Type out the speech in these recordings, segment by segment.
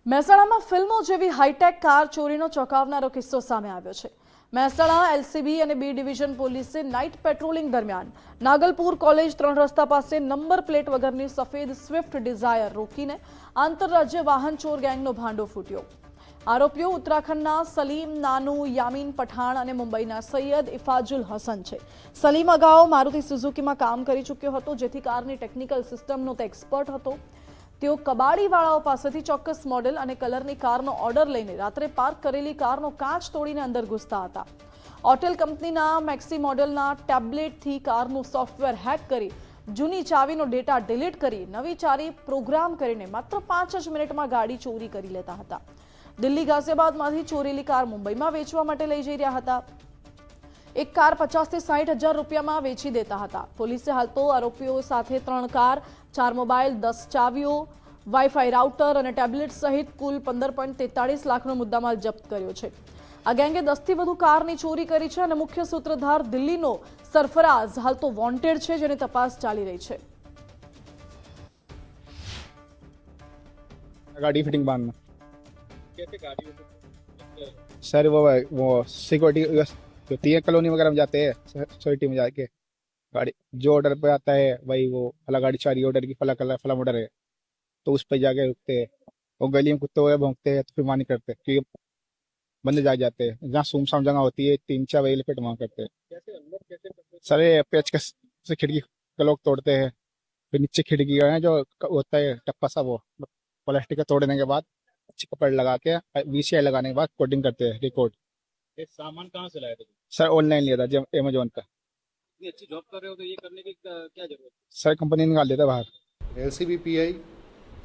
મહેસાણામાં ફિલ્મો જેવી હાઈટેક કાર ચોરીનો ચોંકાવનારો કિસ્સો સામે આવ્યો છે। મહેસાણા એલસીબી અને બી ડિવિઝન પોલીસે નાઇટ પેટ્રોલિંગ દરમિયાન નાગલપુર કોલેજ 3 રસ્તા પાસે નંબર પ્લેટ વગરની સફેદ સ્વિફ્ટ ડિઝાયર રોકીને આંતરરાજ્ય વાહન ચોર ગેંગનો ભાંડો ફૂટ્યો। આરોપીઓ ઉત્તરાખંડના સલીમ નાનુ યામીન પઠાણ અને મુંબઈના સૈયદ ઇફાજુલ હસન છે। સલીમ અગાઉ મારુતિ સુઝુકીમાં કામ કરી ચૂક્યો હતો, જેથી કારની ટેકનિકલ સિસ્ટમનો તે એક્સપર્ટ હતો। તેઓ કબાડીવાળાઓ પાસેથી ચોક્કસ મોડેલ અને કલરની કારનો ઓર્ડર લઈને રાત્રે પાર્ક કરેલી કારનો કાચ તોડીને અંદર ઘૂસતા હતા। ઓટેલ કંપનીના મેક્સી મોડેલના ટેબ્લેટથી કારનું સોફ્ટવેર હેક કરી જૂની ચાવીનો ડેટા ડિલીટ કરી નવી ચાવી પ્રોગ્રામ કરીને માત્ર 5 જ મિનિટમાં ગાડી ચોરી કરી લેતા હતા। દિલ્હી ગાઝિયાબાદમાંથી ચોરેલી કાર મુંબઈમાં વેચવા માટે લઈ જઈ રહ્યા હતા। એક કાર 50 થી 60 હજાર રૂપિયામાં વેચી દેતા હતા। પોલીસે હાલ તો આરોપીઓ સાથે 3 કાર, 4 મોબાઈલ, 10 ચાવીઓ, વાઈફાઈ રાઉટર અને ટેબ્લેટ સહિત કુલ 15.43 લાખનો મુદ્દામાલ જપ્ત કર્યો છે। આ ગેંગે 10 થી વધુ કારની ચોરી કરી છે અને મુખ્ય સૂત્રધાર દિલ્હીનો સરફરાઝ હાલ તો વોન્ટેડ છે, જેની તપાસ ચાલી રહી છે। गाड़ी फिटिंग बांधना कैसे गाड़ी सर, वो सिक्योरिटी जो तीन कॉलोनी वगैरह में जाते हैं, सोसाइटी में जाके गाड़ी जो ऑर्डर पे आता है वही वो फला गाड़ी चाहिए, ऑर्डर की फला कलर फला ऑर्डर है तो उस पर जाके रुकते हैं। वो गली में कुत्ते वगैरह भौंकते हैं तो फिर मानी करते हैं कि बंदे जाते हैं। जहाँ सुमसाम जगह होती है 3-4 बजे लपेट वहाँ करते हैं। कैसे अंदर कैसे सर ये पेचकस से खिड़की का लोग तोड़ते हैं, फिर नीचे खिड़की का है जो होता है टप्पा सा, वो प्लास्टिक का तोड़ने के बाद अच्छी कपड़ लगा के VCI लगाने के बाद कोडिंग करते हैं रिकॉर्ड। ये सामान कहाँ से लाए थे? सर ऑनलाइन लिया था जब अमेजोन पर। इतनी अच्छी जॉब कर रहे हो तो ये करने की क्या जरूरत है? सर कंपनी निकाल देता बाहर। એલસીબી પીઆઈ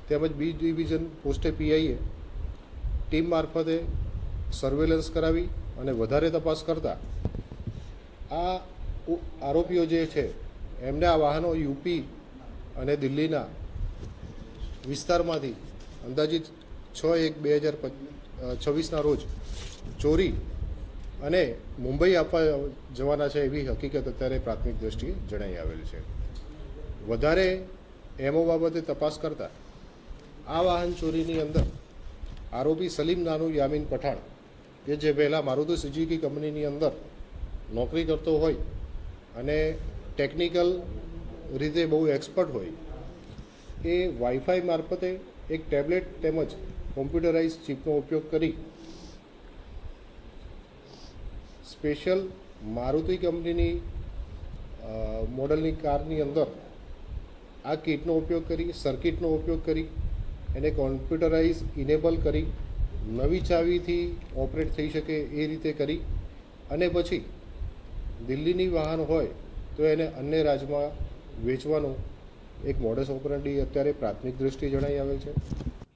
તેમજ બી ડિવિઝન પોસ્ટે પીઆઈએ ટીમ મારફતે સર્વેલન્સ કરાવી અને વધારે તપાસ કરતા આ આરોપીઓ જે છે એમને આ વાહનો યુપી અને દિલ્હીના વિસ્તારમાંથી અંદાજિત 6/1/2026ના રોજ ચોરી અને મુંબઈ આપવા જવાના છે એવી હકીકત અત્યારે પ્રાથમિક દ્રષ્ટિએ જણાઈ આવેલ છે। વધારે એમઓ બાબતે તપાસ કરતા આ વાહન ચોરીની અંદર આરોપી સલીમ નાનુ યામીન પઠાણ કે જે પહેલાં મારુતિ સુઝુકી કંપનીની અંદર નોકરી કરતો હોય અને ટેકનિકલ રીતે બહુ એક્સપર્ટ હોય, એ વાઈફાઈ મારફતે એક ટેબ્લેટ તેમજ કોમ્પ્યુટરાઇઝ ચિપનો ઉપયોગ કરી સ્પેશિયલ મારુતિ કંપનીની મોડલની કારની અંદર આ કિટનો ઉપયોગ કરી, સર્કિટનો ઉપયોગ કરી એને કોમ્પ્યુટરાઇઝ ઇનેબલ કરી નવી ચાવીથી ઓપરેટ થઈ શકે એ રીતે કરી અને પછી દિલ્હીની વાહન હોય તો એને અન્ય રાજ્યમાં વેચવાનું એક મોડસ ઓપરેન્ડી અત્યારે પ્રાથમિક દ્રષ્ટિએ જણાઈ આવેલ છે।